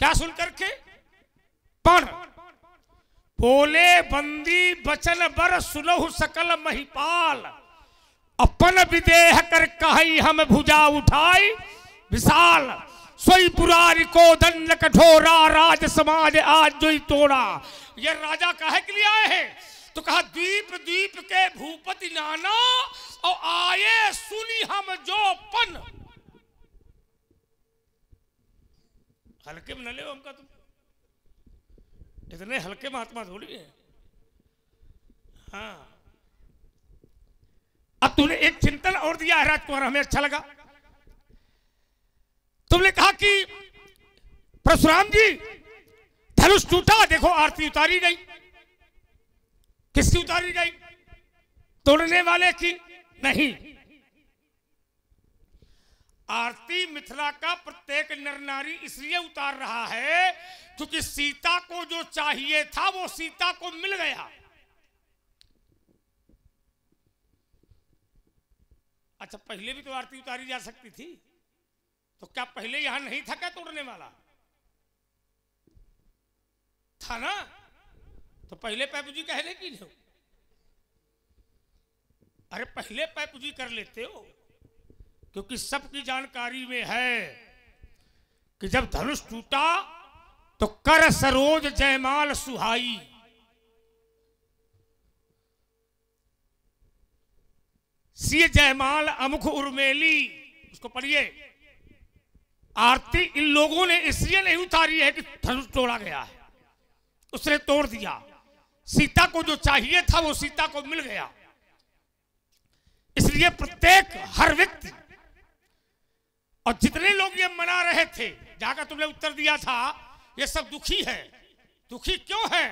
क्या सुन करके? पण बोले बंदी बचन बर सुनहु सकल महिपाल, अपन विदेह कर कही हम भुजा उठाई विशाल, सोई पुरारी को दंड कठोरा, राज समाज आज जो तोड़ा। ये राजा काहे के लिए आए हैं? तो कहा द्वीप द्वीप के भूपति नाना, और आए सुनी हम जो पन। हल्के में न ले हमका, तुम इतने हल्के महात्मा थोड़ी है। हाँ, अब तूने एक चिंतन और दिया है राजकुमार, हमें अच्छा लगा। तुमने कहा कि परशुराम जी धनुष टूटा, देखो आरती उतारी गई। किसकी उतारी गई? तोड़ने वाले की नहीं। आरती मिथिला का प्रत्येक नर नारी इसलिए उतार रहा है क्योंकि सीता को जो चाहिए था वो सीता को मिल गया। अच्छा, पहले भी तो आरती उतारी जा सकती थी, तो क्या पहले यहां नहीं था क्या तोड़ने वाला? था ना? तो पहले पैपूजी कहने की नहीं? अरे पहले पैपूजी कर लेते हो, क्योंकि सबकी जानकारी में है कि जब धनुष टूटा तो कर सरोज जयमाल सुहाई। सी जयमाल अमुख उर्मेली, उसको पढ़िए। आरती इन लोगों ने इसलिए नहीं उतारी है कि धनुष तोड़ा गया है, उसने तोड़ दिया। सीता को जो चाहिए था वो सीता को मिल गया। इसलिए प्रत्येक हर व्यक्ति और जितने लोग ये मना रहे थे, जाकर तुमने उत्तर दिया था, ये सब दुखी है। दुखी क्यों है?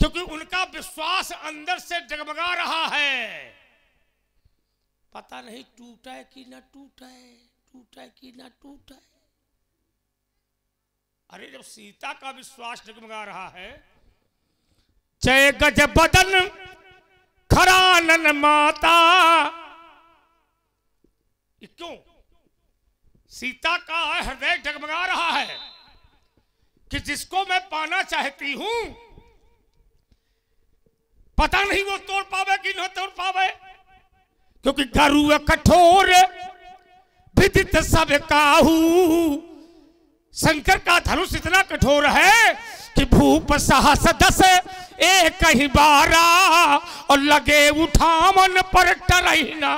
क्योंकि उनका विश्वास अंदर से डगमगा रहा है। पता नहीं टूटा है कि ना टूटा है, टूटा है कि ना टूटा है। अरे जब सीता का विश्वास डगमगा रहा है, जय गज बदन खरानन माता, क्यों? सीता का हृदय डगमगा रहा है कि जिसको मैं पाना चाहती हूं, पता नहीं वो तोड़ पावे कि न तोड़ पावे, क्योंकि गरुड़ कठोर विदित सब काहू। शंकर का धनुष इतना कठोर है कि भूप सहस दस एक ही बारा, और लगे उठावन पर टरही ना।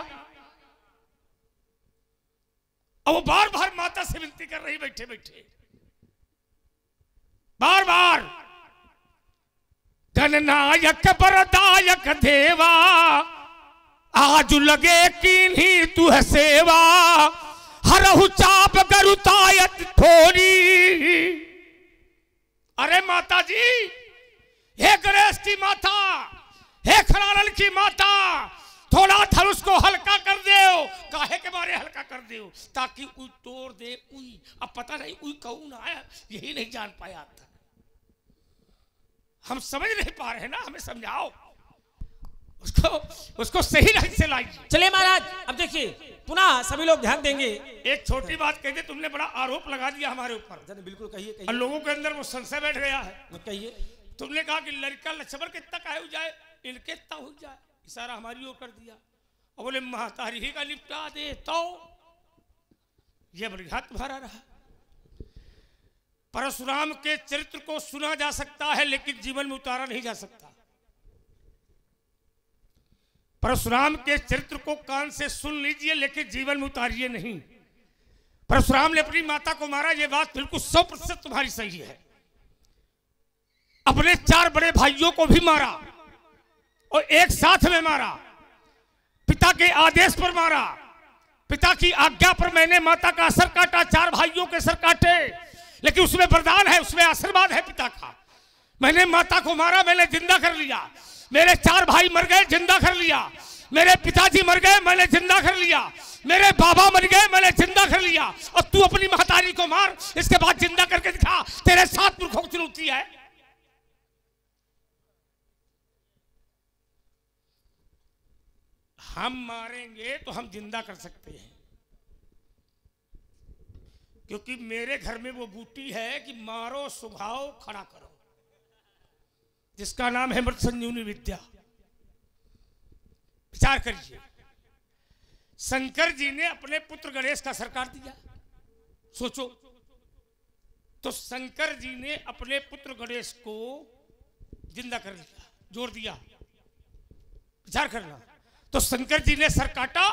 अब वो बार बार माता से विनती कर रही, बैठे बैठे बार बार, गणनायक बरदायक देवा, आज लगे किन्हीं तू है सेवा, हरहु चाप गरुतायत थोड़ी। अरे माता जी, हे गणेश की माता, हे खरानन की माता, थोड़ा धनुष को हल्का कर दो। काहे के बारे हल्का कर दो? ताकि उई तोड़ दे। उई, अब पता नहीं उई कौन आया, यही नहीं जान पाया था। हम समझ नहीं पा रहे ना, हमें समझाओ, उसको सही ढंग से लाइए। चलिए महाराज, अब देखिए पुनः सभी लोग ध्यान देंगे। एक छोटी बात कह दे, तुमने बड़ा आरोप लगा दिया हमारे ऊपर। बिल्कुल कहिए, कहिए। और लोगों के अंदर वो संशय बैठ गया है। कहिए। तुमने कहा कि लड़का लक्ष्मण के तक हो जाए, इनके तक हो जाए, इशारा हमारी ओर कर दिया, और बोले महतारी ही का निपटा दे। तो यह बढ़िया तुम्हारा रहा। परशुराम के चरित्र को सुना जा सकता है, लेकिन जीवन में उतारा नहीं जा सकता। परशुराम के चरित्र को कान से सुन लीजिए, लेकिन जीवन में उतारिए नहीं। परशुराम ने अपनी माता को मारा, यह बात बिल्कुल 100% तुम्हारी सही है। अपने 4 बड़े भाइयों को भी मारा, और एक साथ में मारा। पिता के आदेश पर मारा, पिता की आज्ञा पर मैंने माता का सर काटा, 4 भाइयों के सर काटे, लेकिन उसमें वरदान है, उसमें आशीर्वाद है पिता का। मैंने माता को मारा, मैंने जिंदा कर लिया। मेरे 4 भाई मर गए, जिंदा कर लिया। मेरे पिताजी मर गए, मैंने जिंदा कर लिया। मेरे बाबा मर गए, मैंने जिंदा कर लिया। और तू अपनी महतारी को मार, इसके बाद जिंदा करके दिखा। तेरे 7 पुरखों की चुनौती है। हम मारेंगे तो हम जिंदा कर सकते हैं, क्योंकि मेरे घर में वो बूटी है कि मारो सुघाओ खड़ा करो, जिसका नाम है मृत संजीवनी विद्या। विचार करिए, शंकर जी ने अपने पुत्र गणेश का सर काट दिया। सोचो, तो शंकर जी ने अपने पुत्र गणेश को जिंदा कर दिया, जोड़ दिया। विचार करना, तो शंकर जी ने सर काटा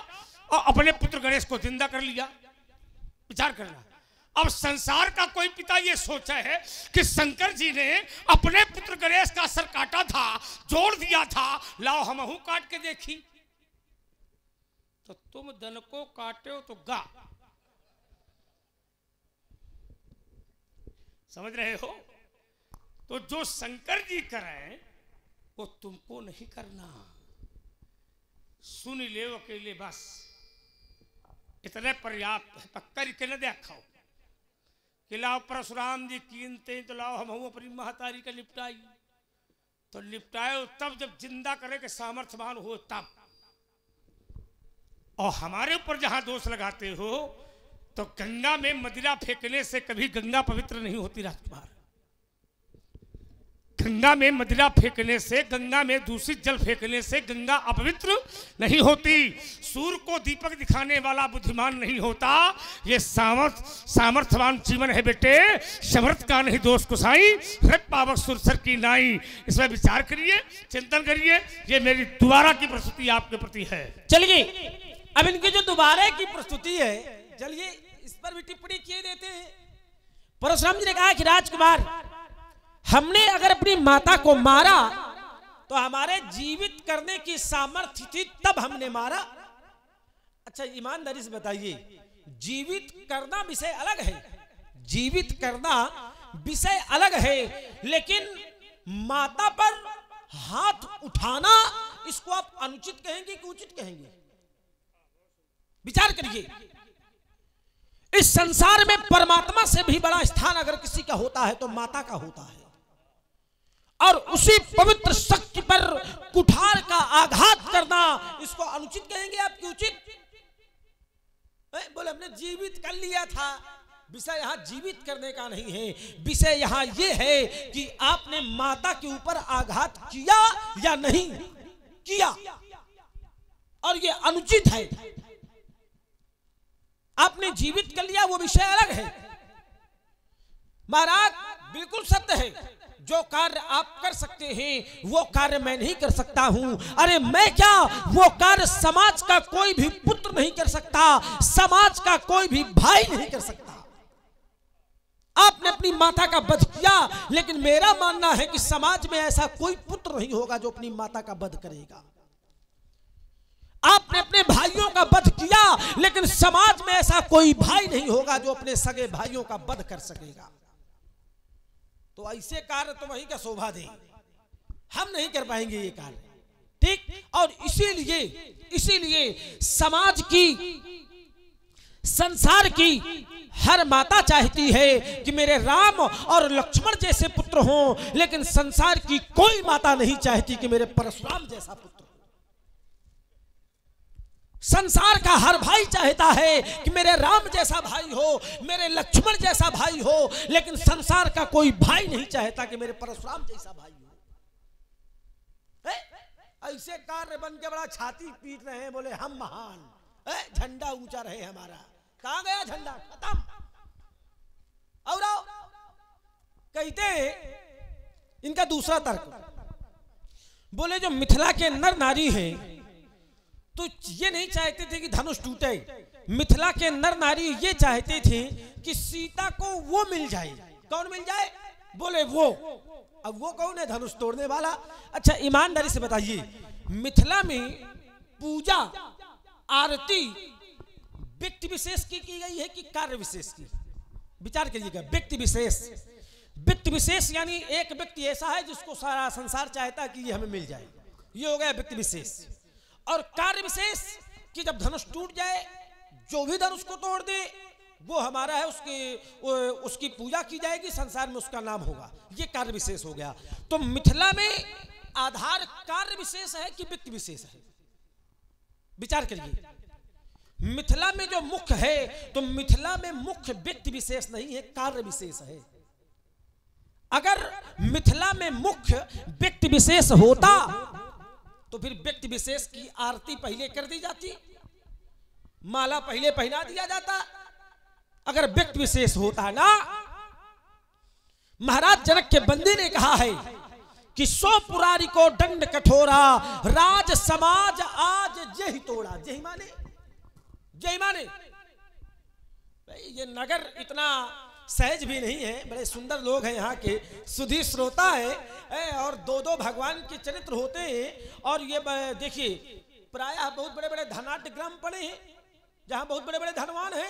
और अपने पुत्र गणेश को जिंदा कर लिया। विचार करना, अब संसार का कोई पिता ये सोचा है कि शंकर जी ने अपने पुत्र गणेश का सर काटा था, जोड़ दिया था, लाओ हमहू काट के देखी। तो तुम दन को काटे हो तो गा, समझ रहे हो? तो जो शंकर जी करें वो तुमको नहीं करना। सुन ले अकेले, बस इतने पर्याप्त है। पक्का के न देखाओ कि लाओ परशुराम जी कीनते तो लाओ हम अपनी महतारी का निपटाई। तो निपटाए तब जब जिंदा करे के सामर्थ्यवान हो तब। और हमारे ऊपर जहां दोष लगाते हो, तो गंगा में मदिरा फेंकने से कभी गंगा पवित्र नहीं होती राजकुमार। गंगा में मदिरा फेंकने से, गंगा में दूषित जल फेंकने से गंगा अपवित्र नहीं होती। सूर्य को दीपक दिखाने वाला बुद्धिमान नहीं होता। ये सामर्थ्यवान जीवन है बेटे, समर्थ का नहीं दोष कुसाई, हृत पावक सुरसर की नाई। इसमें विचार करिए, चिंतन करिए। ये मेरी दोबारा की प्रस्तुति आपके प्रति है। चलिए, अब इनकी जो दोबारा की प्रस्तुति है, चलिए इस पर भी टिप्पणी किए देते हैं। परशुराम जी ने कहा कि राजकुमार, हमने अगर अपनी माता को मारा तो हमारे जीवित करने की सामर्थ्य थी, तब हमने मारा। अच्छा, ईमानदारी से बताइए, जीवित करना विषय अलग है, जीवित करना विषय अलग है, लेकिन माता पर हाथ उठाना, इसको आप अनुचित कहेंगे कि उचित कहेंगे? विचार करिए। इस संसार में परमात्मा से भी बड़ा स्थान अगर किसी का होता है तो माता का होता है, और उसी पवित्र शक्ति पर कुठार का आघात करना, इसको अनुचित कहेंगे आप कि उचित? बोले हमने जीवित कर लिया था। विषय यहां जीवित करने का नहीं है, विषय यहां यह है कि आपने माता के ऊपर आघात किया या नहीं किया, और यह अनुचित है। आपने जीवित कर लिया, वो विषय अलग है। महाराज बिल्कुल सत्य है, जो कार्य आप कर सकते हैं वो कार्य मैं नहीं कर सकता हूं। अरे मैं क्या, वो कार्य समाज का कोई भी पुत्र नहीं कर सकता, समाज का कोई भी भाई नहीं कर सकता। आपने अपनी माता का वध किया, लेकिन मेरा मानना है कि समाज में ऐसा कोई पुत्र नहीं होगा जो अपनी माता का वध करेगा। आपने अपने भाइयों का वध किया, लेकिन समाज में ऐसा कोई भाई नहीं होगा जो अपने सगे भाइयों का वध कर सकेगा। तो ऐसे कार्य तो वही का शोभा दे, हम नहीं कर पाएंगे ये कार्य, ठीक? और इसीलिए समाज की, संसार की हर माता चाहती है कि मेरे राम और लक्ष्मण जैसे पुत्र हों, लेकिन संसार की कोई माता नहीं चाहती कि मेरे परशुराम जैसा पुत्र। संसार का हर भाई चाहता है कि मेरे राम जैसा भाई हो, मेरे लक्ष्मण जैसा भाई हो, लेकिन संसार का कोई भाई नहीं चाहता कि मेरे परशुराम जैसा भाई हो। ऐसे कार्य बन के बड़ा छाती पीट रहे हैं, बोले हम महान, झंडा ऊंचा रहे हमारा। कहां गया झंडा? खत्म। और कहते इनका दूसरा तर्क, बोले जो मिथिला के नर नारी हैं तो ये नहीं चाहते थे कि धनुष टूटे। मिथिला के नर नारी ये चाहते थे कि सीता को वो मिल जाए। कौन मिल जाए? बोले वो। अब वो कौन है धनुष तोड़ने वाला? अच्छा, ईमानदारी से बताइए, मिथिला में पूजा आरती व्यक्ति विशेष की गई है कि कार्य विशेष की? विचार करिएगा। व्यक्ति विशेष, व्यक्ति विशेष यानी एक व्यक्ति ऐसा है जिसको सारा संसार चाहता है कि ये हमें मिल जाए, ये हो गया व्यक्ति विशेष। और कार्य विशेष कि जब धनुष टूट जाए, जो भी धनुष को तोड़ दे वो हमारा है, उसकी पूजा की जाएगी, संसार में उसका नाम होगा, ये कार्य विशेष हो गया। तो मिथिला में आधार कार्य विशेष है कि व्यक्ति विशेष है? विचार करिए। मिथिला में जो मुख्य है, तो मिथिला में मुख्य व्यक्ति विशेष नहीं है, कार्य विशेष है। अगर मिथिला में मुख्य व्यक्ति विशेष होता तो फिर व्यक्ति विशेष की आरती पहले कर दी जाती, माला पहले पहना दिया जाता। अगर व्यक्ति विशेष होता ना, महाराज जनक के बंदी ने कहा है कि 100 पुरारी को दंड कठोरा, राज समाज आज जही तोड़ा। जही माने, जही माने ये नगर इतना सहज भी नहीं है, बड़े सुंदर लोग हैं यहाँ के, सुधी श्रोता है और दो दो भगवान के चरित्र होते हैं। और ये देखिए प्रायः बहुत बड़े बड़े धनाढ्य ग्राम पड़े हैं जहाँ बहुत बड़े बड़े धनवान हैं,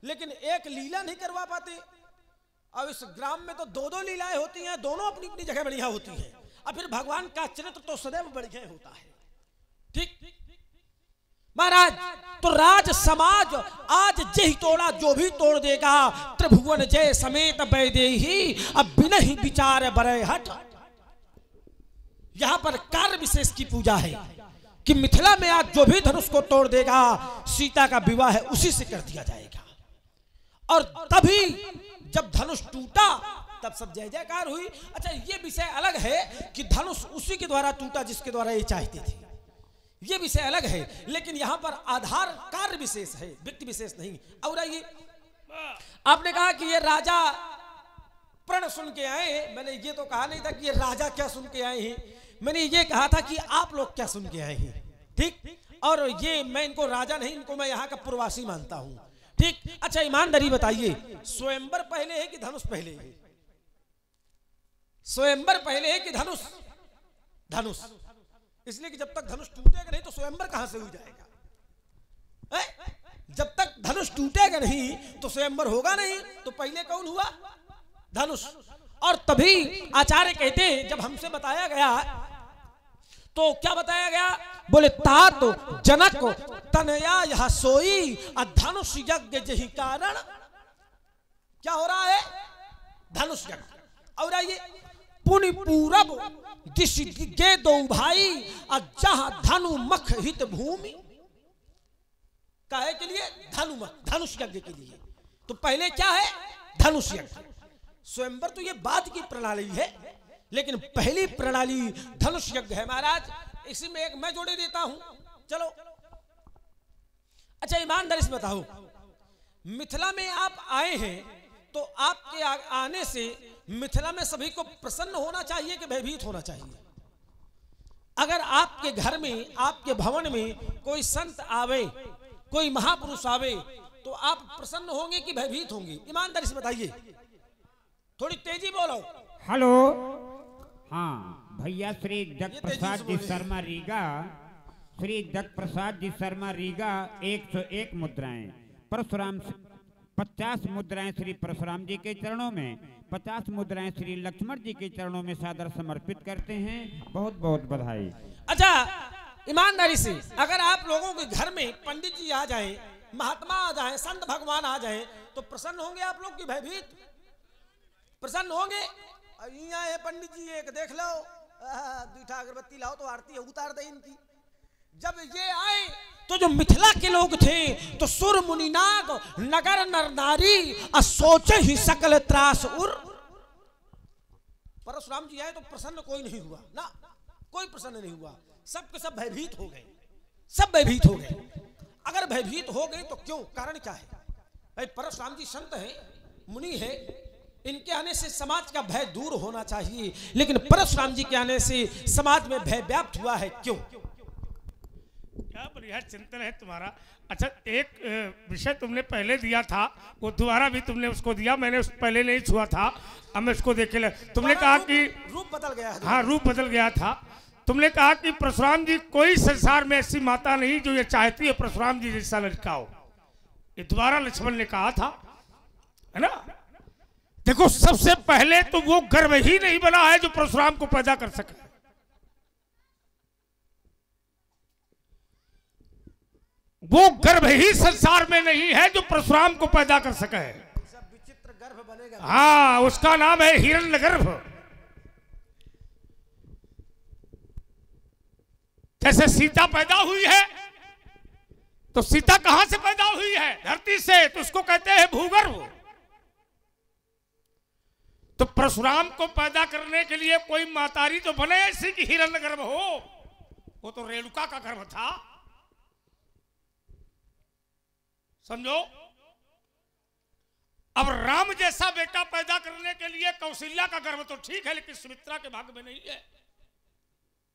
लेकिन एक लीला नहीं करवा पाते। अब इस ग्राम में तो दो दो लीलाएं होती हैं, दोनों अपनी अपनी जगह बढ़िया होती हैं, और फिर भगवान का चरित्र तो सदैव बढ़िया होता है। ठीक महाराज, तो राज समाज आज जही तोड़ा, जो भी तोड़ देगा, त्रिभुवन जय समेत वैदेही, अब बिना ही विचार बरे हट। यहां पर कार्य विशेष की पूजा है कि मिथिला में आज जो भी धनुष को तोड़ देगा, सीता का विवाह है उसी से कर दिया जाएगा। और तभी जब धनुष टूटा तब सब जय जयकार हुई। अच्छा, ये विषय अलग है कि धनुष उसी के द्वारा टूटा जिसके द्वारा ये चाहते थे, ये विषय अलग है, लेकिन यहां पर आधार कार्य विशेष है, व्यक्ति विशेष नहीं। और ये आपने कहा कि ये राजा प्रण सुन के आए हैं, मैंने ये तो कहा नहीं था कि ये राजा क्या सुन के आए हैं, मैंने ये कहा था कि आप लोग क्या सुन के आए हैं। ठीक, और ये मैं इनको राजा नहीं, इनको मैं यहाँ का प्रवासी मानता हूं। ठीक, अच्छा ईमानदारी बताइए, स्वयंवर पहले है कि धनुष पहले है? स्वयंवर पहले है कि धनुष? धनुष, इसलिए कि जब तक धनुष टूटेगा नहीं तो स्वयंवर कहां से हो जाएगा? जब तक धनुष टूटेगा नहीं तो स्वयंवर होगा नहीं, तो पहले कौन हुआ? धनुष। और तभी आचार्य कहते हैं, जब हमसे बताया गया तो क्या बताया गया? बोले तात जनक तनया यह सोई, धनुष यज्ञ जही कारण। क्या हो रहा है? धनुष यज्ञ। और ये पुनि पूरब दिश गे दो भाई, जहां धनु मख हित भूमि। काहे के लिए? धनुमख, धनुष यज्ञ के लिए। तो पहले क्या है? धनुष यज्ञ। स्वयंवर तो ये बाद की प्रणाली है, लेकिन पहली प्रणाली धनुष यज्ञ है महाराज। इसी में एक मैं जोड़े देता हूं, चलो। अच्छा ईमानदारी से बताओ, मिथिला में आप आए हैं तो आपके आने से मिथिला में सभी को प्रसन्न होना चाहिए कि भयभीत होना चाहिए? अगर आपके घर में, आपके भवन में कोई संत आवे, कोई महापुरुष आवे, तो आप प्रसन्न होंगे कि भयभीत होंगे? ईमानदारी से बताइए, थोड़ी तेजी बोलो। हेलो, हाँ भैया, श्री दत्त प्रसाद जी शर्मा रीगा, श्री दत्त प्रसाद जी शर्मा रीगा 101 मुद्राएं, परशुराम 50 मुद्राएं श्री परशुराम जी के चरणों में, 50 मुद्राएं श्री लक्ष्मण जी के चरणों में सादर समर्पित करते हैं। बहुत बहुत बधाई। अच्छा ईमानदारी से, अगर आप लोगों के घर में पंडित जी आ जाएं, महात्मा आ जाएं, संत भगवान आ जाएं, तो प्रसन्न होंगे आप लोग की भयभीत? प्रसन्न होंगे? यहाँ है पंडित जी, एक देख लो, दूठा अगरबत्ती लाओ तो आरती उतार दे इनकी। जब ये आए तो जो मिथिला के लोग थे तो सुर मुनि नाग नगर नर नारी सोचे ही सकल त्रास उर। परशुराम जी आए तो प्रसन्न कोई नहीं हुआ ना, कोई प्रसन्न नहीं हुआ, सब के सब भयभीत हो गए, सब भयभीत हो गए। अगर भयभीत हो गए तो क्यों, कारण क्या है? भाई परशुराम जी संत है, मुनि है, इनके आने से समाज का भय दूर होना चाहिए, लेकिन परशुराम जी के आने से समाज में भय व्याप्त हुआ है, क्यों? क्या बढ़िया चिंतन है तुम्हारा। अच्छा, एक विषय तुमने पहले दिया था, वो दोबारा भी तुमने उसको दिया, मैंने उस पहले नहीं छुआ था, अब मैं उसको देखे। तुमने कहा कि रूप बदल गया है। हाँ, रूप बदल गया था। तुमने कहा कि परशुराम जी, कोई संसार में ऐसी माता नहीं जो ये चाहती है परशुराम जी जैसा लड़का हो। ये दोबारा लक्ष्मण ने कहा था, है ना। देखो, सबसे पहले तो वो गर्भ ही नहीं बना है जो परशुराम को पैदा कर सके। वो गर्भ ही संसार में नहीं है जो परशुराम को पैदा कर सके। सब विचित्र गर्भ बनेगा। हाँ, उसका नाम है हिरण्यगर्भ। जैसे सीता पैदा हुई है, तो सीता कहां से पैदा हुई है? धरती से। तो उसको कहते हैं भूगर्भ। तो परशुराम को पैदा करने के लिए कोई मातारी तो बने ऐसी कि हिरण्यगर्भ हो। वो तो रेणुका का गर्भ था, समझो। अब राम जैसा बेटा पैदा करने के लिए कौशल्या का गर्भ तो ठीक है, लेकिन सुमित्रा के भाग्य में नहीं है।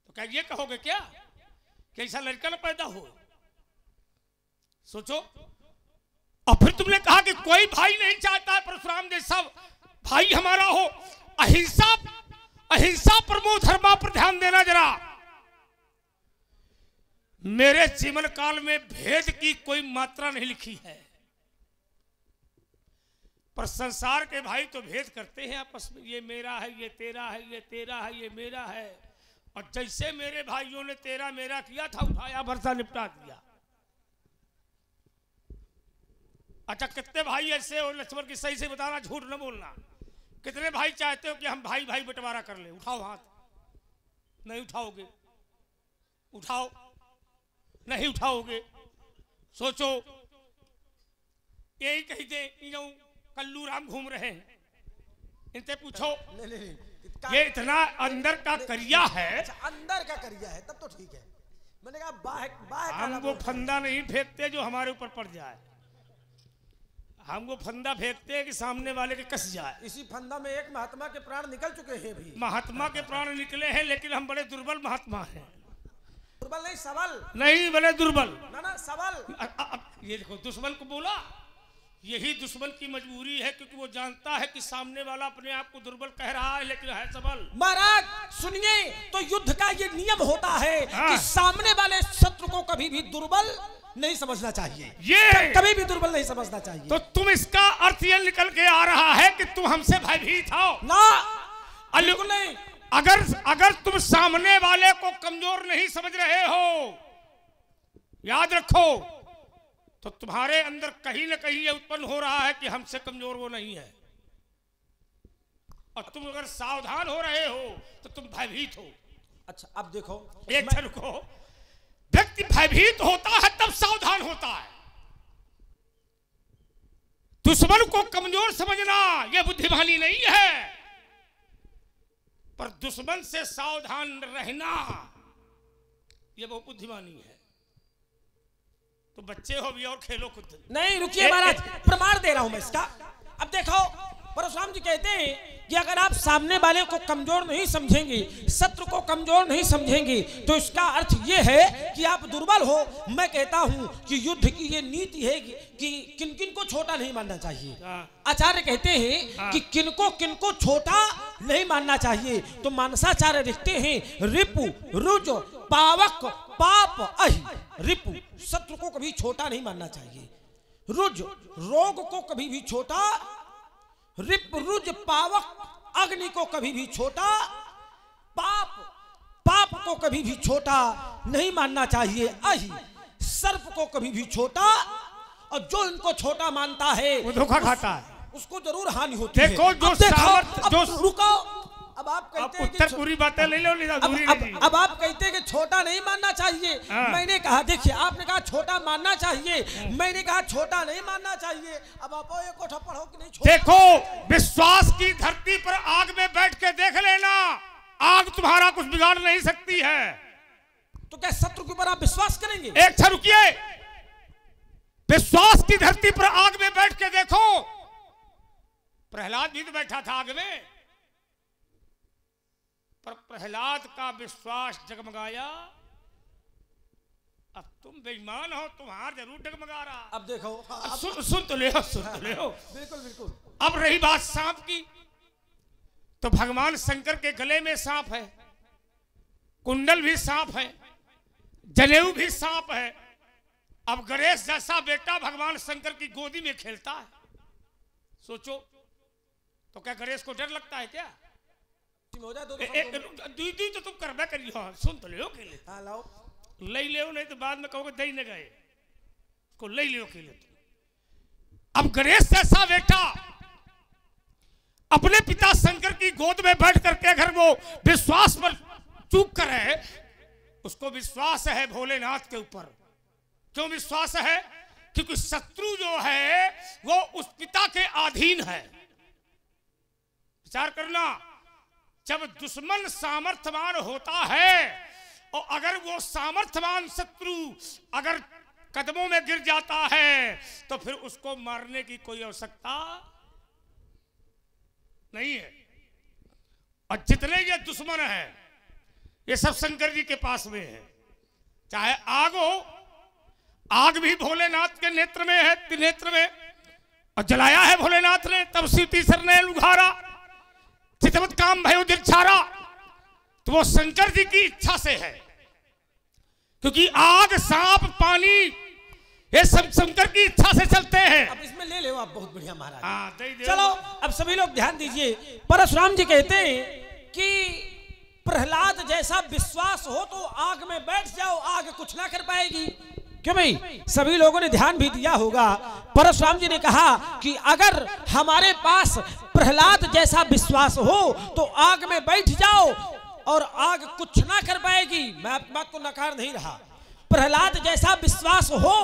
तो क्या ये कहोगे क्या कि ऐसा लड़का न पैदा हो? सोचो। और फिर तुमने कहा कि कोई भाई नहीं चाहता है परशुराम जैसा भाई हमारा हो। अहिंसा, अहिंसा परमो धर्मा पर ध्यान देना जरा। मेरे जीवन काल में भेद की कोई मात्रा नहीं लिखी है, पर संसार के भाई तो भेद करते हैं आपस में। ये मेरा है, ये तेरा है, ये तेरा है, ये मेरा है। और जैसे मेरे भाइयों ने तेरा मेरा किया था, उठाया वर्षा निपटा दिया। अच्छा, कितने भाई ऐसे हो लक्ष्मण की, सही से बताना, झूठ न बोलना। कितने भाई चाहते हो कि हम भाई भाई बंटवारा कर ले? उठाओ हाथ। नहीं उठाओगे? उठाओ। नहीं उठाओगे? सोचो। यही कही दे कल्लू राम घूम रहे हैं, इनसे पूछो। ये इतना अंदर का करिया है। अच्छा, अंदर का करिया है, तब तो ठीक है। मैंने कहा बाहर हम वो फंदा नहीं फेंकते जो हमारे ऊपर पड़ जाए। हम वो फंदा फेंकते हैं कि सामने वाले के कस जाए। इसी फंदा में एक महात्मा के प्राण निकल चुके हैं भी। महात्मा के प्राण निकले हैं, लेकिन हम बड़े दुर्बल महात्मा हैं। दुर्बल नहीं, सबल नहीं, बड़े दुर्बल। ना सबल। ये देखो, दुश्मन को बोला। यही दुश्मन की मजबूरी है, क्योंकि वो जानता है कि सामने वाला अपने आप को दुर्बल कह रहा है, लेकिन है सबल। महाराज सुनिए, तो युद्ध का ये नियम होता है कि सामने वाले शत्रु को कभी भी दुर्बल नहीं समझना चाहिए। ये कभी भी दुर्बल नहीं समझना चाहिए। तो तुम इसका अर्थ ये निकल के आ रहा है कि तुम हमसे भयभीत हो ना? बिल्कुल नहीं। अगर तुम सामने वाले को कमजोर नहीं समझ रहे हो, याद रखो, तो तुम्हारे अंदर कहीं ना कहीं ये उत्पन्न हो रहा है कि हमसे कमजोर वो नहीं है। और तुम अगर सावधान हो रहे हो तो तुम भयभीत हो। अच्छा, अब देखो, एक क्षण को, व्यक्ति भयभीत होता है तब सावधान होता है। दुश्मन को कमजोर समझना यह बुद्धिमानी नहीं है, पर दुश्मन से सावधान रहना यह बहुत बुद्धिमानी है। तो बच्चे हो भी और खेलो खुद। नहीं, रुकिए महाराज, प्रमाण दे रहा हूं मैं इसका। अब देखो, परशुराम जी कहते हैं कि अगर आप सामने वाले को कमजोर नहीं समझेंगे, शत्रु को कमजोर नहीं समझेंगे, तो इसका अर्थ ये है कि आप दुर्बल हो। मैं कहता हूं कि युद्ध की ये नीति है कि किन किन को छोटा नहीं मानना चाहिए। आचार्य कहते हैं कि किनको किनको छोटा नहीं मानना चाहिए। तो मानसाचार्य लिखते हैं, रिपु रुज पावक पाप अहि। रिपु, शत्रु को कभी छोटा नहीं मानना चाहिए। रुज, रोग को कभी भी छोटा। रिप रुज पावक, अग्नि को कभी भी छोटा। पाप, पाप को कभी भी छोटा नहीं मानना चाहिए। अहि, सर्प को कभी भी छोटा। और जो इनको छोटा मानता है वो धोखा खाता है, उसको जरूर हानि होती है। देखो, जो सामर्थ्य, जो रुको, अब आप कहते हैं उत्तर पूरी बातें ले लो। अब आप कहते हैं कि छोटा नहीं मानना चाहिए। मैंने कहा, देखिए, आपने कहा छोटा मानना चाहिए, मैंने कहा छोटा नहीं मानना चाहिए। अब आप एक कोठा पढ़ो कि नहीं छोटा। देखो, विश्वास की धरती पर आग में बैठ के देख लेना, आग तुम्हारा कुछ बिगाड़ नहीं सकती है। तो क्या शत्रु के ऊपर आप विश्वास करेंगे? एक क्षण रुकिए। विश्वास की धरती पर आग में बैठ के देखो। प्रहलाद भी तो बैठा था आग में, पर प्रहलाद का विश्वास जगमगाया। अब तुम बेईमान हो, तुम्हारा जरूर डगमगा रहा। अब देखो, सुन तो ले हो, सुन तो ले हो। बिल्कुल बिल्कुल। अब रही बात सांप की, तो भगवान शंकर के गले में सांप है, कुंडल भी सांप है, जनेऊ भी सांप है। अब गणेश जैसा बेटा भगवान शंकर की गोदी में खेलता है। सोचो, तो क्या गणेश को डर लगता है क्या? दीदी तो तुम करबे करी हो। सुन तो ले के लिए। हाँ, लाओ, ले ले, नहीं तो बाद में कहोगे दही न गए, को ले लियो के लिए। अब गणेश जैसा बेटा अपने पिता शंकर की गोद में बैठ करके अगर वो विश्वास पर चूक करे, उसको विश्वास है भोलेनाथ के ऊपर क्यों विश्वास है? क्योंकि शत्रु जो है वो उस पिता के अधीन है। विचार करना, जब दुश्मन सामर्थ्यवान होता है और अगर वो सामर्थ्यवान शत्रु अगर कदमों में गिर जाता है तो फिर उसको मारने की कोई आवश्यकता नहीं है। और जितने ये दुश्मन है ये सब शंकर जी के पास में है। चाहे आग हो, आग भी भोलेनाथ के नेत्र में है, त्रिनेत्र में, और जलाया है भोलेनाथ ने, तब शिव तीसर ने लुघारा, चितवत काम भयो दिलछारा। तो वो शंकर जी की इच्छा से है, क्योंकि आग, सांप, पानी ये सब शंकर की इच्छा से चलते हैं। अब इसमें ले लो आप, बहुत बढ़िया महाराज। हाँ, दे दे। चलो अब सभी लोग ध्यान दीजिए। परशुराम जी कहते हैं कि प्रहलाद जैसा विश्वास हो तो आग में बैठ जाओ, आग कुछ ना कर पाएगी। क्यों भाई? सभी लोगों ने ध्यान भी दिया होगा। परशुराम जी ने कहा कि अगर हमारे पास प्रहलाद जैसा विश्वास हो तो आग में बैठ जाओ और आग कुछ ना कर पाएगी। मैं बात को नकार नहीं रहा, प्रहलाद जैसा विश्वास हो।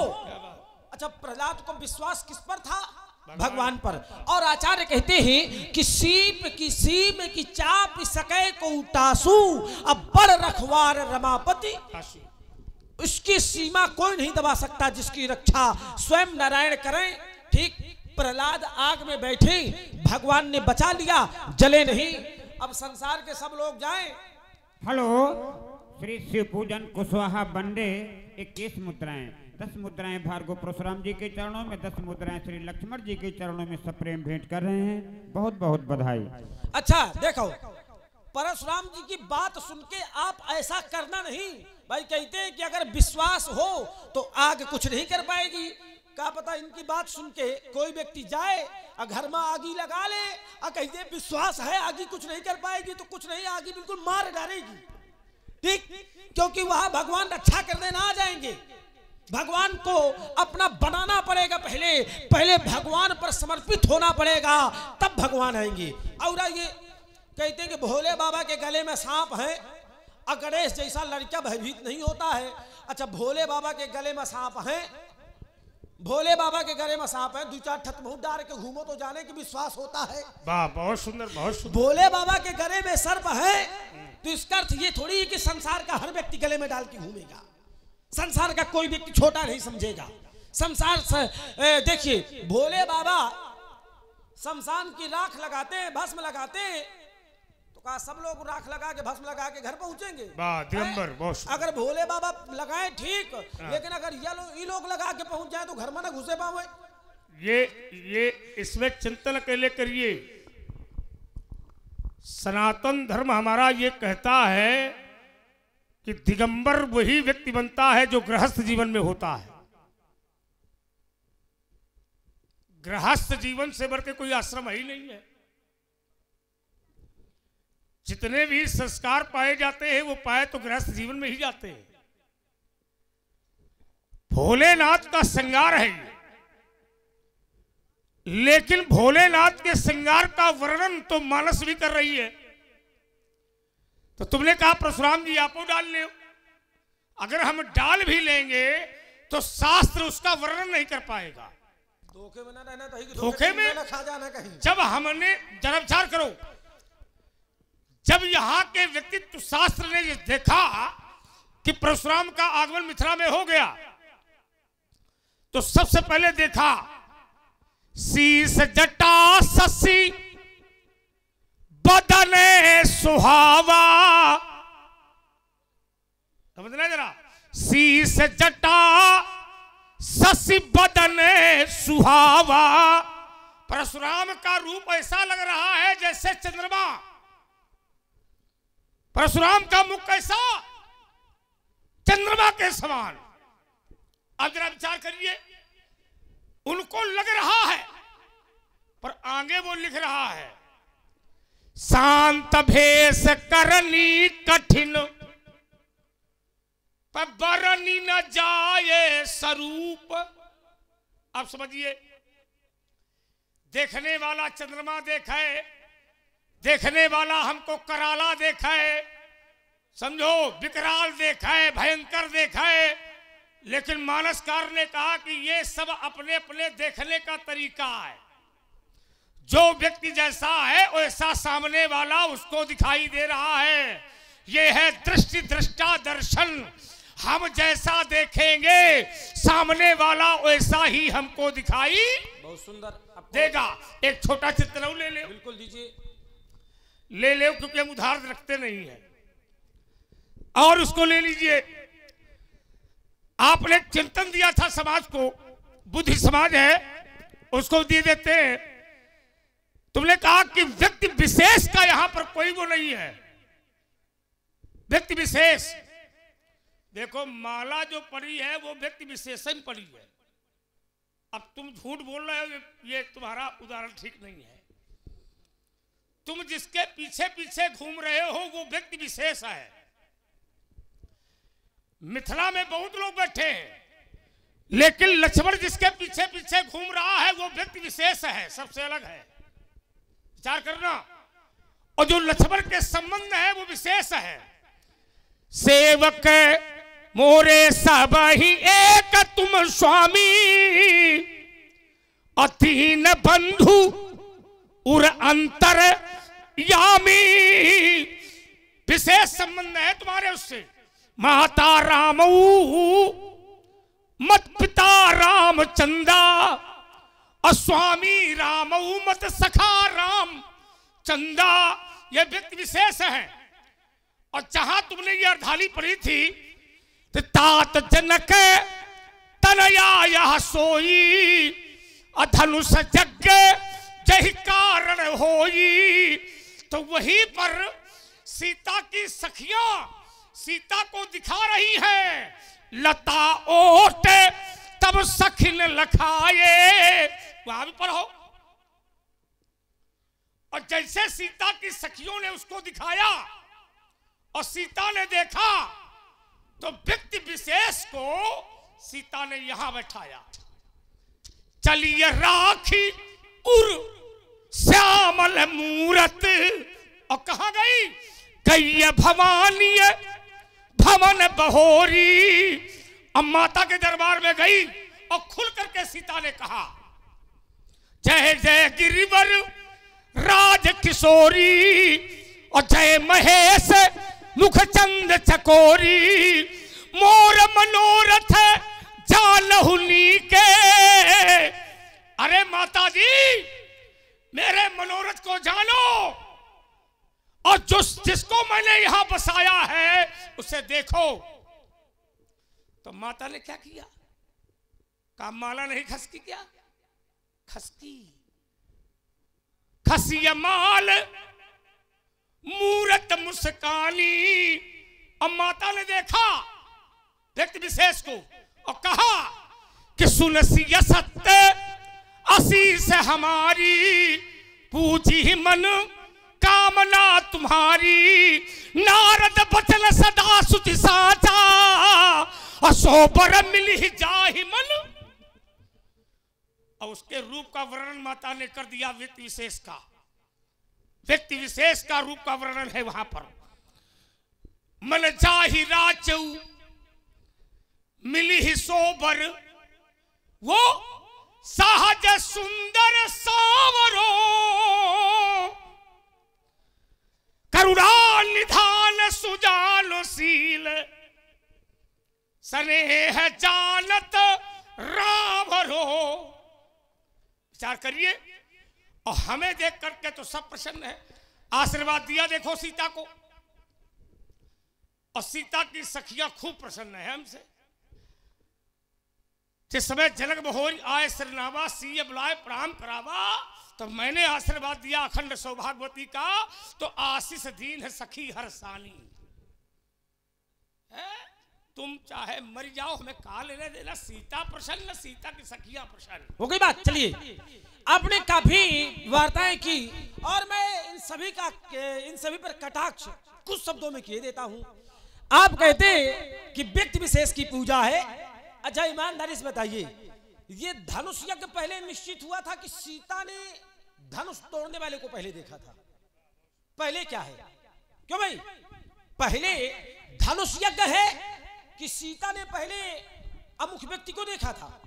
अच्छा, प्रहलाद को विश्वास किस पर था? भगवान पर। और आचार्य कहते हैं कि सीप की सीम की चाप सके को उतासू, अब बड़ रखवार रमापति। उसकी सीमा कोई नहीं दबा सकता, जिसकी रक्षा स्वयं नारायण करें। ठीक, प्रहलाद आग में बैठे, भगवान ने बचा लिया, जले नहीं। अब संसार के सब लोग जाएं। हेलो, श्री शिव पूजन कुशवाहा बंडे 21 मुद्राएं, 10 मुद्राएं भार्गव परशुराम जी के चरणों में, 10 मुद्राएं श्री लक्ष्मण जी के चरणों में सप्रेम भेंट कर रहे हैं। बहुत बहुत बधाई। अच्छा देखो, परशुराम जी की बात सुन के आप ऐसा करना नहीं भाई। कहते हैं कि अगर विश्वास हो तो आग कुछ नहीं कर पाएगी। क्या पता इनकी बात सुन के कोई व्यक्ति जाए और घर में आगी लगा ले और कहते विश्वास है आगी कुछ नहीं कर पाएगी, तो कुछ नहीं, आगी बिल्कुल मार डालेगी। ठीक, क्योंकि वहां भगवान रक्षा करने ना आ जाएंगे। भगवान को अपना बनाना पड़ेगा, पहले भगवान पर समर्पित होना पड़ेगा, तब भगवान आएंगे। और ये कहते हैं कि भोले बाबा के गले में सांप है और गणेश जैसा लड़का भयभीत नहीं होता है। अच्छा, भोले बाबा के गले में सांप है, भोले बाबा के गले में सांप है, 2-4 ठत मुंह डाल के घूमो तो जाने की विश्वास होता है। वाह, बहुत सुंदर, बहुत सुंदर। भोले बाबा के गले में सर्प है तो इसका अर्थ ये थोड़ी है कि संसार का हर व्यक्ति गले में डाल के घूमेगा। संसार का कोई व्यक्ति छोटा नहीं समझेगा। संसार से देखिए, भोले बाबा शमशान की राख लगाते हैं, भस्म लगाते हैं, तो कहा सब लोग राख लगा के भस्म लगा के घर पहुंचेंगे? दिगंबर, बहुत। अगर भोले बाबा लगाए ठीक, लेकिन अगर ये लोग लगा के पहुंच जाए तो घर में ना घुसे पावे। ये इसमें चिंतन के लिए करिए। सनातन धर्म हमारा ये कहता है कि दिगंबर वही व्यक्ति बनता है जो गृहस्थ जीवन में होता है। गृहस्थ जीवन से बढ़ के कोई आश्रम ही नहीं है। जितने भी संस्कार पाए जाते हैं वो पाए तो गृहस्थ जीवन में ही जाते हैं। भोलेनाथ का श्रृंगार है ये, लेकिन भोलेनाथ के श्रृंगार का वर्णन तो मानस भी कर रही है। तो तुमने कहा परशुराम जी आपको डाल ले, अगर हम डाल भी लेंगे तो शास्त्र उसका वर्णन नहीं कर पाएगा। धोखे में ना रहना, धोखे में ना खा जाना कहीं। जब हमने जरा विचार करो, जब यहां के व्यक्तित्व शास्त्र ने ये देखा कि परशुराम का आगमन मिथिला में हो गया, तो सबसे पहले देखा शीस जटा शशि बदने सुहावा। समझना जरा, शीस जटा शशि बदने सुहावा। परशुराम का रूप ऐसा लग रहा है जैसे चंद्रमा। परशुराम का मुख कैसा? चंद्रमा के समान। अब जरा विचार करिए, उनको लग रहा है पर आगे वो लिख रहा है शांत भेष करनी कठिन पर बरनी न जाए स्वरूप। अब समझिए, देखने वाला चंद्रमा देखे, देखने वाला हमको कराला देखे, समझो विकराल देखे, भयंकर देखे, लेकिन मानसकार ने कहा कि ये सब अपने अपने देखने का तरीका है। जो व्यक्ति जैसा है वैसा सामने वाला उसको दिखाई दे रहा है। ये है दृष्टि दृष्टा दर्शन। हम जैसा देखेंगे सामने वाला वैसा ही हमको दिखाई बहुत सुंदर देगा। एक छोटा चित्र ले ले। बिल्कुल दीजिए, ले ले, क्योंकि हम उधार रखते नहीं है। और उसको ले लीजिए। आपने चिंतन दिया था समाज को, बुद्धि समाज है उसको दे देते हैं। तुमने कहा कि व्यक्ति विशेष का यहां पर कोई वो नहीं है। व्यक्ति विशेष, देखो माला जो पड़ी है वो व्यक्ति विशेषण पड़ी है। अब तुम झूठ बोल रहे हो, ये तुम्हारा उदाहरण ठीक नहीं है। तुम जिसके पीछे पीछे घूम रहे हो वो व्यक्ति विशेष है। मिथिला में बहुत लोग बैठे हैं, लेकिन लक्ष्मण जिसके पीछे पीछे घूम रहा है वो व्यक्ति विशेष है, सबसे अलग है। विचार करना। और जो लक्ष्मण के संबंध है वो विशेष है। सेवक मोरे सब ही एक तुम स्वामी, अतीन बंधु उर अंतर यामी। विशेष संबंध है तुम्हारे उससे। माता राम मत पिता रामचंदा, अस्वामी राम मत सखा राम चंदा। ये व्यक्ति विशेष है। और जहां तुमने ये अर्धाली पढ़ी थी, तो तात जनक तनया यह सोई, अधनुष यज्ञ जहि कारण होई। तो वहीं पर सीता की सखियां सीता को दिखा रही है। लता ओट तब सखिन लखाए, वहां भी पढ़ो। और जैसे सीता की सखियों ने उसको दिखाया और सीता ने देखा, तो व्यक्ति विशेष को सीता ने यहां बैठाया। चलिए राखी उर श्यामल मूरत। और कहां गई? गई भवानी भवन बहोरी। अब माता के दरबार में गई और खुल करके सीता ने कहा, जय जय गिरिवर राज किशोरी, और जय महेश मुखचंद चकोरी। मोर मनोरथ जालहुनी के। अरे माता जी, मेरे मनोरथ को जानो, और जिसको मैंने यहां बसाया है उसे देखो। तो माता ने क्या किया? कहा माला नहीं खसकी क्या? खसकी। खसिया माल मूरत मुस्कानी। अब माता ने देखा व्यक्ति विशेष को और कहा कि सुनसिया सत्य आशीष हमारी, पूजी मन कामना तुम्हारी। नारद बचन सदा सुचि साचा, असोबर मिली जाहि मन। और उसके रूप का वर्णन माता ने कर दिया व्यक्ति विशेष का। व्यक्ति विशेष का रूप का वर्णन है वहां पर। मन जाहि राचऊ मिली ही सोबर, वो सहज सुंदर सावरो। करुणा निधान सुजानशील, स्नेह जानत रावरो। विचार करिए। और हमें देख करके तो सब प्रसन्न है। आशीर्वाद दिया देखो सीता को, और सीता की सखियां खूब प्रसन्न है हमसे। जिस समय जनक बहोरी आए सिरनावा, सीय बुलाए प्रणाम करावा, तो मैंने आशीर्वाद दिया अखंड सौभाग्यवती का। तो आशीष दीन है सखी हर सानी है। तुम चाहे मर जाओ, हमें कहा लेने देना। सीता प्रसन्न, सीता की सखियां प्रसन्न। हो गई बात। चलिए, आपने काफी वार्ताएं की और मैं इन सभी पर कटाक्ष कुछ शब्दों में किए देता हूं। आप कहते हैं कि व्यक्ति विशेष की पूजा है। अच्छा, ईमानदारी से बताइए, ये धनुष यज्ञ पहले निश्चित हुआ था कि सीता ने धनुष तोड़ने वाले को पहले देखा था? पहले क्या है? क्यों भाई? पहले धनुष यज्ञ है कि सीता ने पहले अमुख व्यक्ति को देखा था।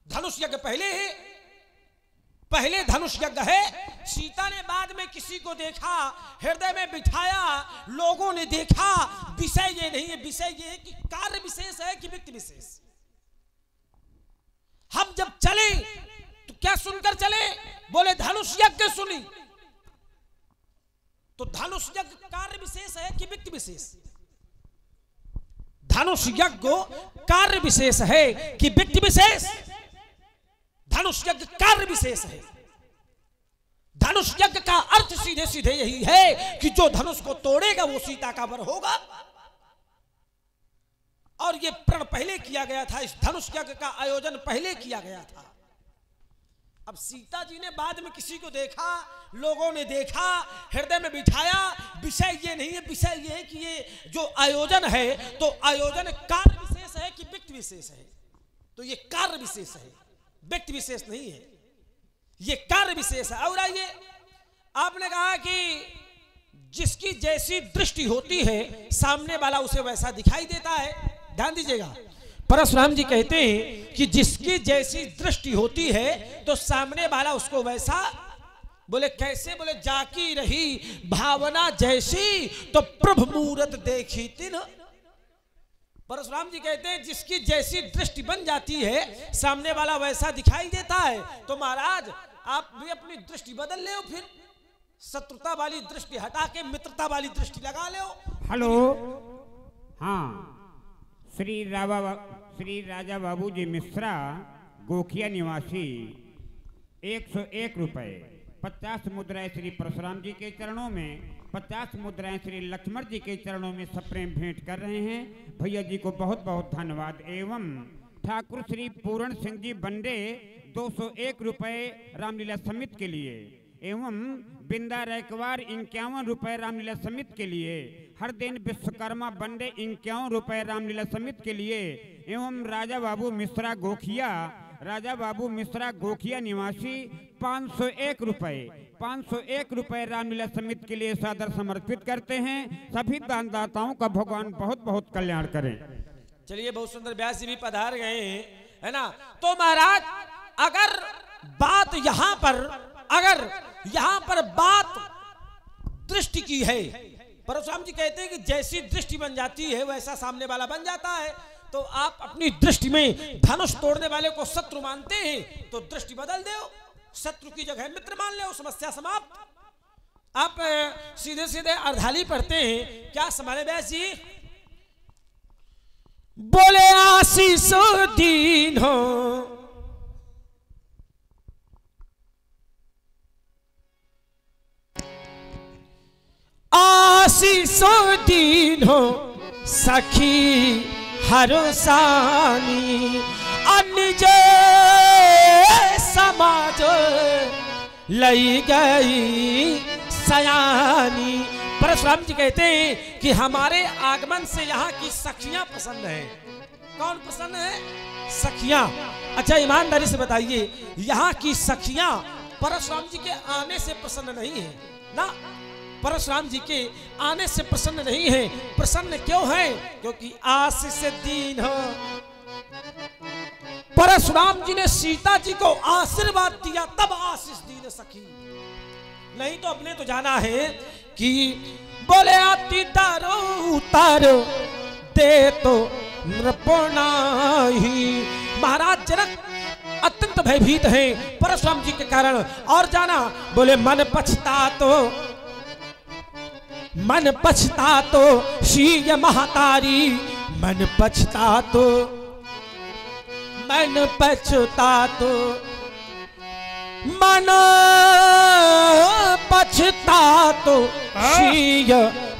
धनुष यज्ञ पहले धनुष यज्ञ है। सीता ने बाद में किसी को देखा, हृदय में बिठाया, लोगों ने देखा। विषय ये नहीं है, विषय ये है कि कार्य विशेष है कि व्यक्ति विशेष। हम जब चले तो क्या सुनकर चले? बोले धनुष यज्ञ सुनी। तो धनुष यज्ञ कार्य विशेष है कि व्यक्ति विशेष? धनुष यज्ञ कार्य विशेष है कि व्यक्ति विशेष? धनुष यज्ञ कार्य विशेष है। धनुष यज्ञ का अर्थ सीधे सीधे यही है कि जो धनुष को तोड़ेगा वो सीता का वर होगा। और ये प्रण पहले किया गया था, इस धनुष यज्ञ का आयोजन पहले किया गया था। अब सीता जी ने बाद में किसी को देखा, लोगों ने देखा, हृदय में बिठाया। विषय ये नहीं है, विषय ये है कि ये जो आयोजन है तो आयोजन कार्य विशेष है कि व्यक्ति विशेष है? तो ये कार्य विशेष है, व्यक्ति विशेष नहीं है, ये कार्य विशेष है। और आइए, आपने कहा कि जिसकी जैसी दृष्टि होती है सामने वाला उसे वैसा दिखाई देता है। ध्यान दीजिएगा, परशुराम जी कहते हैं कि जिसकी जैसी दृष्टि होती है तो सामने वाला उसको वैसा। बोले कैसे? बोले जाकी रही भावना जैसी तो प्रभु मूरत देखी तिन। परशुराम जी कहते हैं जिसकी जैसी दृष्टि बन जाती है सामने वाला वैसा दिखाई देता है। तो महाराज आप भी अपनी दृष्टि बदल ले, फिर शत्रुता वाली दृष्टि हटा के मित्रता वाली दृष्टि लगा ले। हेलो, हाँ, श्री राजा बाबूजी मिश्रा गोखिया निवासी 101 रुपए 50 मुद्राएं श्री परशुराम जी के चरणों में, 50 मुद्राएं श्री लक्ष्मण जी के चरणों में सप्रेम भेंट कर रहे हैं। भैया जी को बहुत बहुत धन्यवाद। एवं ठाकुर श्री पूर्ण सिंह जी बंडे 201 रुपए रामलीला समिति के लिए, एवं बिंदा रैकवार 51 रुपए रामलीला समिति के लिए, हर दिन विश्वकर्मा बंडे 51 रुपए रामलीला समिति के लिए, एवं राजा बाबू मिश्रा गोखिया निवासी 501 रुपए रामलीला समिति के लिए सादर समर्पित करते हैं। सभी दानदाताओं का भगवान बहुत बहुत कल्याण करें। चलिए, बहुत सुंदर व्यास जी भी पधार गए हैं, है ना। तो महाराज अगर बात यहां पर बात दृष्टि की है, परशुराम जी कहते हैं कि जैसी दृष्टि बन जाती है वैसा सामने वाला बन जाता है। तो आप अपनी दृष्टि में धनुष तोड़ने वाले को शत्रु मानते हैं तो दृष्टि बदल दो, शत्रु की जगह मित्र मान ले, समस्या समाप्त। आप सीधे सीधे अर्धाली पढ़ते हैं, क्या समाने व्यास जी? बोले आशीष दीन हो, आशीष दीन हो सखी हरसानी, अनिज समाज लई गई सयानी। परशुराम जी कहते हैं कि हमारे आगमन से यहाँ की सखियां प्रसन्न है। कौन प्रसन्न है? सखियां। अच्छा, ईमानदारी से बताइए, यहाँ की सखियां परशुराम जी के आने से प्रसन्न नहीं है ना? परशुराम जी के आने से प्रसन्न नहीं है। प्रसन्न क्यों है? क्योंकि आशीष दीन हो। परशुराम जी ने सीता जी को आशीर्वाद दिया तब आशीष दीन सखी, नहीं तो अपने तो जाना है कि बोले आती तारो उतारो दे तो नृपणाही। महाराज जनक अत्यंत भयभीत हैं परशुराम जी के कारण। और जाना, बोले मन पछता तो शीय महातारी, मन पछता तो शीय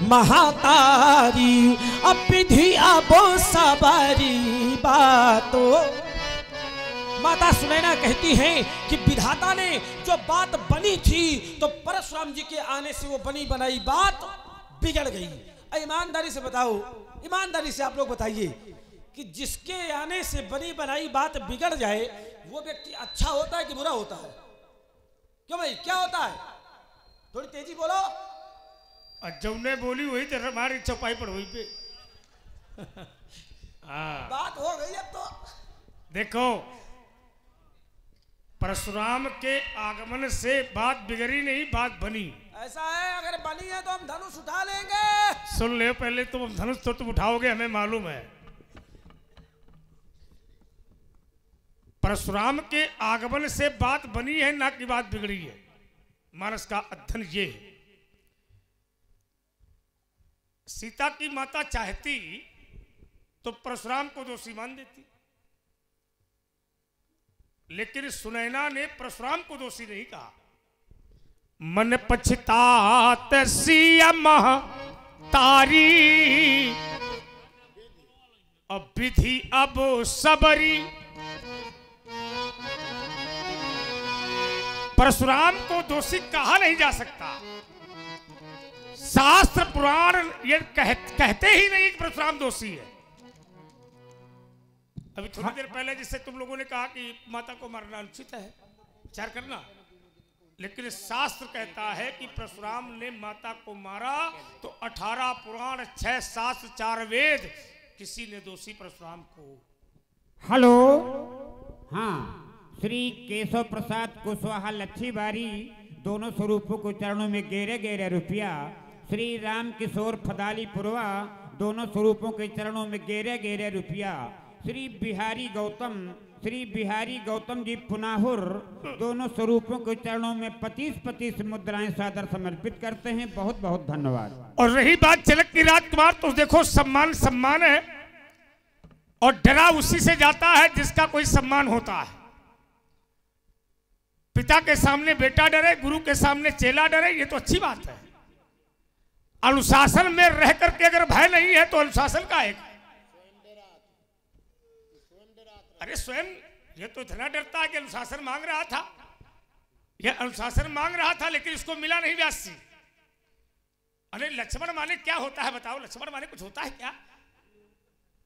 महातारी, अपिधि अबो सबरी बातो। माता सुनैना कहती हैं कि विधाता ने जो बात बनी थी तो परशुराम जी के आने से वो बनी बनाई बात बिगड़ गई। ईमानदारी से बताओ, ईमानदारी से आप लोग बताइए कि जिसके आने से बनी बनाई बात बिगड़ जाए वो व्यक्ति अच्छा होता है कि बुरा होता है? क्यों भाई, क्या होता है? थोड़ी तेजी बोलो। जब ने बोली वही तो हमारी चौपाई पर हुई पे हाँ। बात हो गई अब तो। देखो, परशुराम के आगमन से बात बिगड़ी नहीं, बात बनी। ऐसा है, अगर बनी है तो हम धनुष उठा लेंगे। सुन ले, पहले तुम धनुष तो तुम उठाओगे, हमें मालूम है। परशुराम के आगमन से बात बनी है, ना कि बात बिगड़ी है। मानस का अध्ययन ये है। सीता की माता चाहती तो परशुराम को दोषी मान देती, लेकिन सुनैना ने परशुराम को दोषी नहीं कहा। मन पछतात सिया तारी, अब विधि अब सबरी। परशुराम को दोषी कहा नहीं जा सकता। शास्त्र पुराण ये कहते ही नहीं कि परशुराम दोषी है। अभी थोड़ी देर पहले जिससे तुम लोगों ने कहा कि माता को मारना अनुचित है, विचार करना, लेकिन शास्त्र कहता है कि परशुराम ने माता को मारा तो 18 पुराण, 6 शास्त्र, 4 वेद, किसी ने दोषी परशुराम को। हेलो, हाँ, श्री केशव प्रसाद कुशवाहा लच्छीबारी दोनों स्वरूपों को चरणों में गेरे गेरे रुपया। श्री राम किशोर फदाली पुरवा दोनों स्वरूपों के चरणों में गेरे गेरे रुपया। श्री बिहारी गौतम जी पुनाहुर दोनों स्वरूपों के चरणों में 25-25 मुद्राएं सादर समर्पित करते हैं। बहुत बहुत धन्यवाद। और रही बात जनक की राजकुमार, तो देखो सम्मान सम्मान है, और डरा उसी से जाता है जिसका कोई सम्मान होता है। पिता के सामने बेटा डरे, गुरु के सामने चेला डरे, ये तो अच्छी बात है। अनुशासन में रह करके अगर भय नहीं है तो अनुशासन का है। अरे स्वयं ये तो इतना डरता है कि अनुशासन मांग रहा था, ये अनुशासन मांग रहा था, लेकिन इसको मिला नहीं व्यास जी। अरे लक्ष्मण माने क्या होता है बताओ? लक्ष्मण माने कुछ होता है क्या?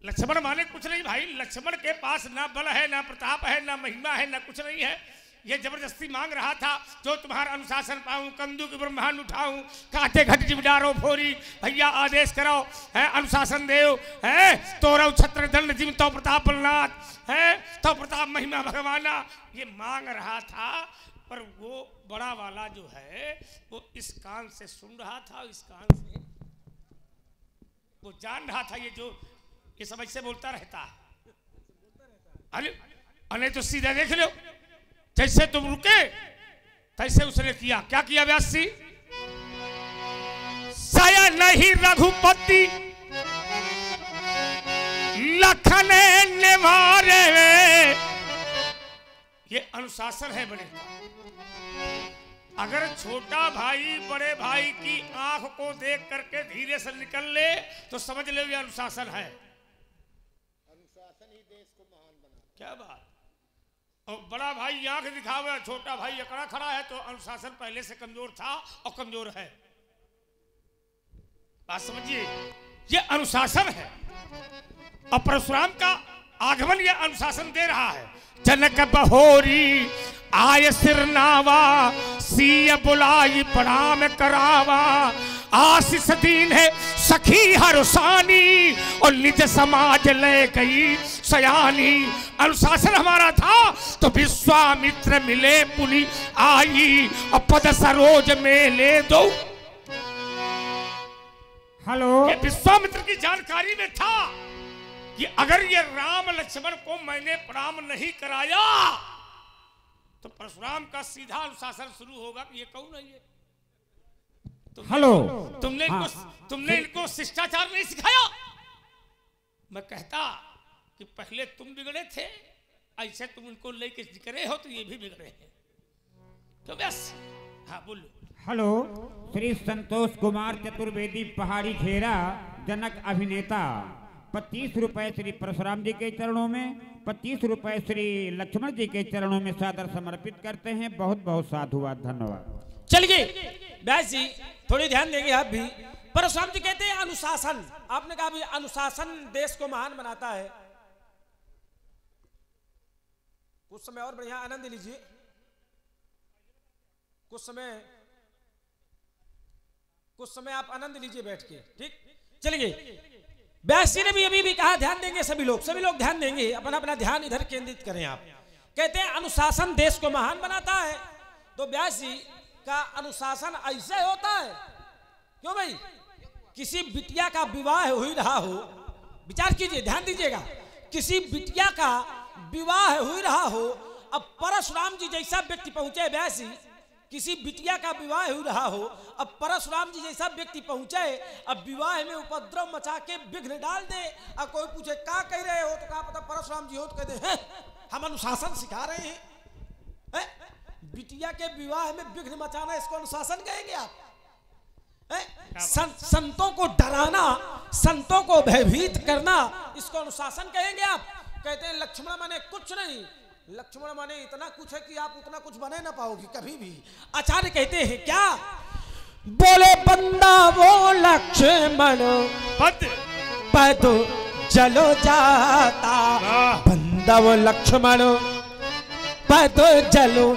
लक्ष्मण माने कुछ नहीं भाई। लक्ष्मण के पास ना बल है, ना प्रताप है, ना महिमा है, ना कुछ नहीं है। ये जबरदस्ती मांग रहा था, जो तुम्हारा अनुशासन पाऊं, कंदू की ब्रह्मांड उठाऊं, काटे घट जिमडारो फोरी, भैया आदेश करो, है अनुशासन देव, है तोरव छत्र दंड जिम तो प्रताप बलनाथ, है तो प्रताप महिमा भगवाना। ये मांग रहा था, पर वो बड़ा वाला जो है वो इस कान से सुन रहा था, इस कान से वो जान रहा था, ये जो ये समझ से बोलता रहता है। अरे तो सीधा देख लो, जैसे तुम रुके तैसे उसने किया। क्या किया व्यास जी? साया नहीं रघुपति लखन ने मारे, ये अनुशासन है बड़े का। अगर छोटा भाई बड़े भाई की आंख को देख करके धीरे से निकल ले तो समझ ले ये अनुशासन है। अनुशासन ही देश को महान बना। क्या बात। और बड़ा भाई आंख दिखावे, छोटा भाई अकड़ा खड़ा है, तो अनुशासन पहले से कमजोर था और कमजोर है। बात समझिए, ये अनुशासन है। और परशुराम का आगमन ये अनुशासन दे रहा है। जनक बहोरी आय सिरनावा, सीय बुलाई प्रणाम करावा, आशीष दीन है सखी हरुसानी, और निज समाज ले गई सयानी। अनुशासन हमारा था तो विश्वामित्र मिले पुनि आई, और पद सरोज में ले दो। हेलो, ये विश्वामित्र की जानकारी में था कि अगर ये राम लक्ष्मण को मैंने प्रणाम नहीं कराया तो परशुराम का सीधा अनुशासन शुरू होगा कि ये कौन है ये? हेलो, तुमने इनको शिष्टाचार नहीं सिखाया। मैं कहता कि पहले तुम बिगड़े थे, ऐसे तुम उनको लेके जिक्रे हो तो ये भी बिगड़े हैं। तो बस हाँ बोलो। हेलो, श्री संतोष कुमार चतुर्वेदी पहाड़ी खेरा जनक अभिनेता 25 रुपए श्री परशुराम जी के चरणों में, 25 रुपए श्री लक्ष्मण जी के चरणों में सादर समर्पित करते हैं। बहुत बहुत साधुवाद, धन्यवाद। चलिए व्यास जी थोड़ी ध्यान देंगे आप भी। परशुराम जी कहते हैं अनुशासन, आपने कहा भी अनुशासन देश को महान बनाता है। कुछ समय और बढ़िया आनंद लीजिए, कुछ समय आप आनंद लीजिए बैठ के, ठीक। चलिए व्यास जी ने भी अभी भी कहा ध्यान देंगे सभी लोग ध्यान देंगे, अपना अपना ध्यान इधर केंद्रित करें आप। कहते हैं अनुशासन देश को महान बनाता है। तो व्यास जी का अनुशासन ऐसे होता है, क्यों भाई? किसी बिटिया का विवाह हो ही रहा हो, विचार कीजिए, ध्यान दीजिएगा, किसी बिटिया का विवाह हो ही रहा हो, अब परशुराम जी जैसा व्यक्ति पहुंचे, व्यास जी किसी बिटिया का विवाह हो रहा हो, अब परशुराम जी जैसा व्यक्ति पहुंचे, अब विवाह में उपद्रव मचा के विघ्न डाल दे। अब कोई पूछे क्या कह रहे हो, तो क्या पता परशुराम जी हो, तो कहते हैं हम अनुशासन सिखा रहे हैं। बिटिया के विवाह में विघ्न मचाना, इसको अनुशासन कहेंगे आप? संतों को डराना, संतों को भयभीत करना, इसको अनुशासन कहेंगे आप? कहते हैं लक्ष्मण माने कुछ नहीं, लक्ष्मण माने इतना कुछ है कि आप उतना कुछ बने ना पाओगे कभी भी। आचार्य कहते हैं क्या? बोले बंदा वो लक्ष्मण पद चलो जाता, बंदा वो लक्ष्मण पद चलो